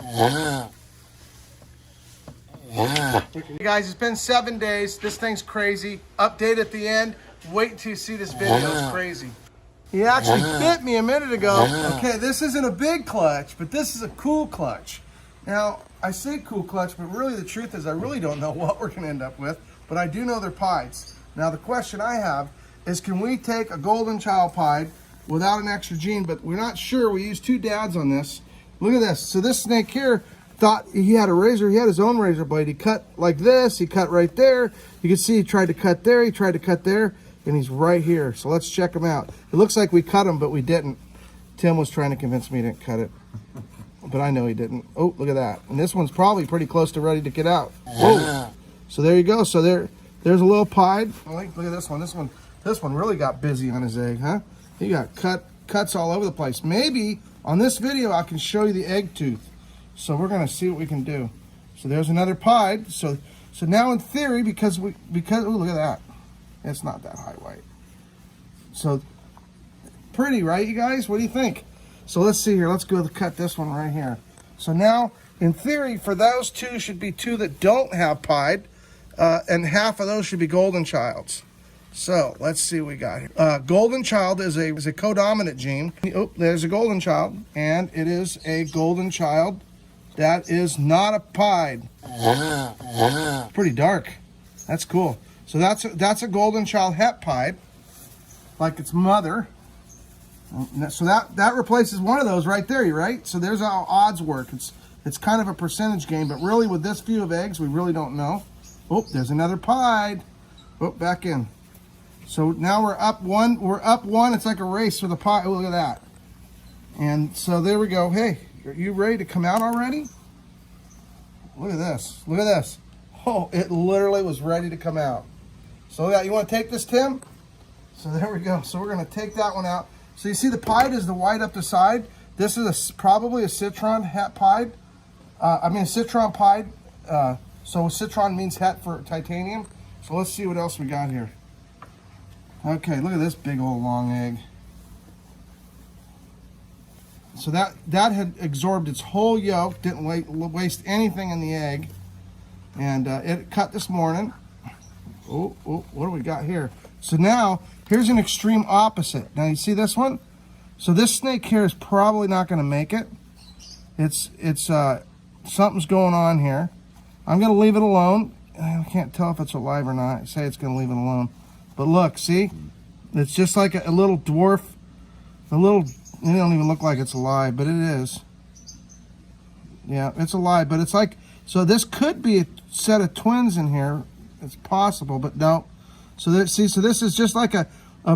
Hey guys, it's been 7 days. This thing's crazy. Update at the end. Wait until you see this video. It's crazy. He actually bit me a minute ago. Okay, this isn't a big clutch, but this is a cool clutch. Now, I say cool clutch, but really the truth is I really don't know what we're going to end up with, but I do know they're pieds. Now, the question I have is, can we take a golden child pied without an extra gene? But we're not sure. We used 2 dads on this. Look at this. So this snake here thought he had a razor. He had his own razor blade. He cut like this. He cut right there. You can see he tried to cut there. He tried to cut there. And he's right here. So let's check him out. It looks like we cut him, but we didn't. Tim was trying to convince me he didn't cut it. But I know he didn't. Oh, look at that. And this one's probably pretty close to ready to get out. Whoa. So there you go. So there's a little pied. Look at this one. This one really got busy on his egg, huh? He got cuts all over the place. Maybe on this video I can show you the egg tooth. So we're gonna see what we can do. So there's another pied. So now in theory, because oh, look at that. It's not that high white. So pretty, right, you guys? What do you think? So let's see here. Let's go cut this one right here. So now, in theory, for those 2 should be 2 that don't have pied, and half of those should be golden childs. So let's see what we got here. Golden child is a codominant gene. Oh, there's a golden child, and it is a golden child that is not a pied. Pretty dark. That's cool. So that's a golden child het pied, like its mother. So that replaces one of those right there, right? So there's how odds work. It's kind of a percentage game, but really with this view of eggs, we really don't know. Oh, there's another pied. Oh, back in. So now we're up one. We're up 1. It's like a race for the pie. Oh, look at that. And so there we go. Hey, are you ready to come out already? Look at this. Look at this. Oh, it literally was ready to come out. So yeah, you want to take this, Tim? So there we go. So we're going to take that one out. So you see the pied is the white up the side. This is probably a citron het pied. I mean a citron pied. So citron means het for titanium. So let's see what else we got here. Okay, look at this big old long egg. So that had absorbed its whole yolk, didn't waste anything in the egg. And it cut this morning. Oh, what do we got here? So now, here's an extreme opposite. Now you see this one? So this snake here is probably not going to make it. It's something's going on here. I'm going to leave it alone. I can't tell if it's alive or not. I say it's going to leave it alone. But look, see? It's just like a little dwarf. It don't even look like it's alive, but it is. Yeah, it's alive, but it's like, so this could be a set of twins in here. It's possible, but no. So this is just like a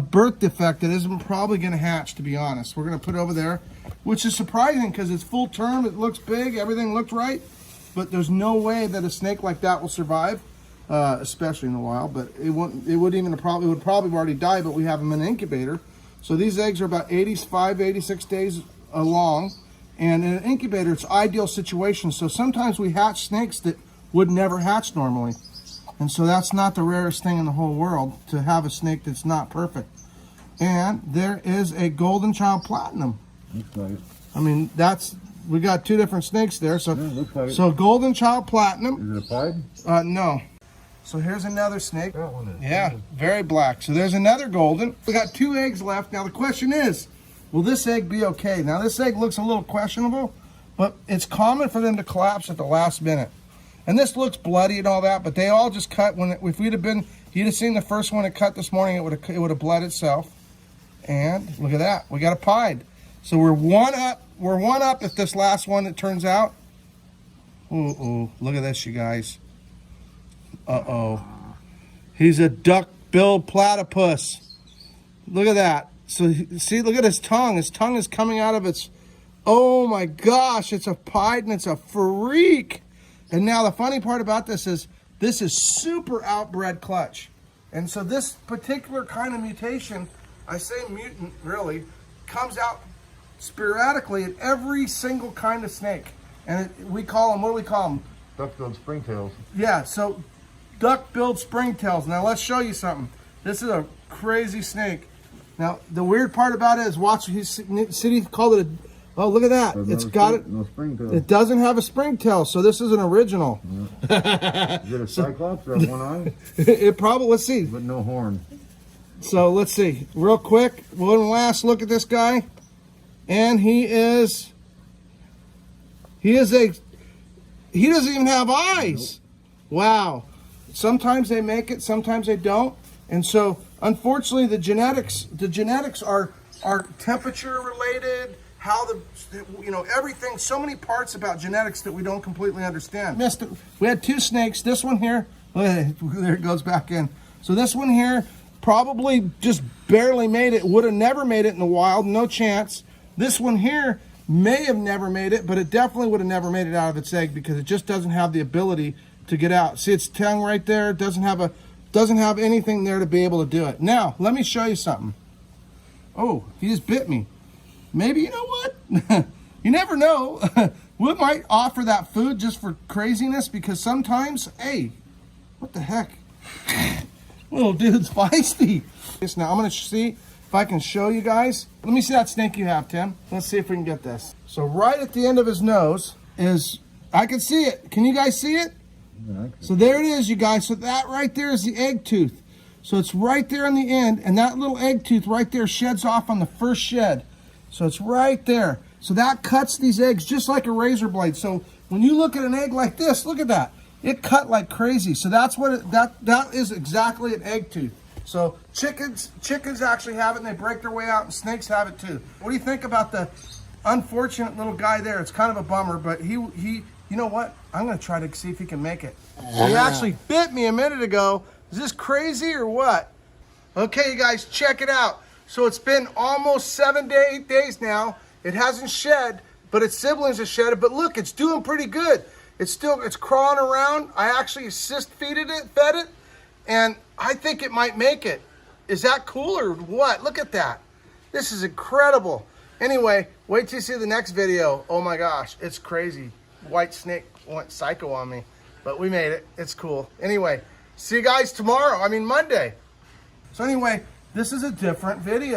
birth defect that isn't probably going to hatch, to be honest. We're going to put it over there, which is surprising because it's full term. It looks big. Everything looked right. But there's no way that a snake like that will survive, especially in the wild. But it would probably already die, but we have them in an incubator. So these eggs are about 85, 86 days long. And in an incubator, it's ideal situation. So sometimes we hatch snakes that would never hatch normally. And so that's not the rarest thing in the whole world, to have a snake that's not perfect. And there is a golden child platinum. That's nice. I mean, we got 2 different snakes there. So, yeah, so golden child platinum. Is it a pied? No. So here's another snake. That one is. Yeah, very black. So there's another golden. We got 2 eggs left. Now the question is, will this egg be okay? Now this egg looks a little questionable, but it's common for them to collapse at the last minute. And this looks bloody and all that, but they all just cut if you'd have seen the first one it cut this morning, it would have bled itself. And look at that, we got a pied. So we're one up if this last one that turns out. Ooh, look at this, you guys. Uh-oh. He's a duck-billed platypus. Look at that. So see, look at his tongue. His tongue is coming out of its, oh my gosh, it's a pied and it's a freak. And now the funny part about this is super outbred clutch. And so this particular kind of mutation, I say mutant really, comes out sporadically in every single kind of snake. And we call them, what do we call them? Duck-billed springtails. Yeah, so duck-billed springtails. Now let's show you something. This is a crazy snake. Now the weird part about it is, watch, he called it Oh, look at that. It's got it. No springtail. It doesn't have a springtail, so this is an original. Yeah. Is it a cyclops or one eye? It probably, let's see. But no horn. So let's see, real quick, one last look at this guy. And he doesn't even have eyes. Nope. Wow. Sometimes they make it, sometimes they don't. And so, unfortunately, the genetics are temperature related, how everything, so many parts about genetics that we don't completely understand. We had 2 snakes. This one here, there it goes back in. So this one here probably just barely made it, would have never made it in the wild, no chance. This one here may have never made it, but it definitely would have never made it out of its egg because it just doesn't have the ability to get out. See its tongue right there? It doesn't have anything there to be able to do it. Now, let me show you something. Oh, he just bit me. Maybe, you know what? You never know. We might offer that food just for craziness because sometimes, hey, what the heck? Little dude's feisty. Now, I'm going to see if I can show you guys. Let me see that snake you have, Tim. Let's see if we can get this. So right at the end of his nose is, I can see it. Can you guys see it? Yeah, so there it is, you guys. So that right there is the egg tooth. So it's right there on the end, and that little egg tooth right there sheds off on the first shed. So it's right there. So that cuts these eggs just like a razor blade. So when you look at an egg like this, look at that. It cut like crazy. So that's what that is exactly an egg tooth. So chickens actually have it, and they break their way out, and snakes have it too. What do you think about the unfortunate little guy there? It's kind of a bummer, but he you know what? I'm going to try to see if he can make it. He actually bit me a minute ago. Is this crazy or what? Okay, you guys, check it out. So it's been almost 7 to 8 days now. It hasn't shed, but its siblings have shed it. But look, it's doing pretty good. It's crawling around. I actually fed it, and I think it might make it. Is that cool or what? Look at that. This is incredible. Anyway, wait till you see the next video. Oh my gosh, it's crazy. White snake went psycho on me, but we made it. It's cool. Anyway, see you guys tomorrow. Monday. So anyway, this is a different video.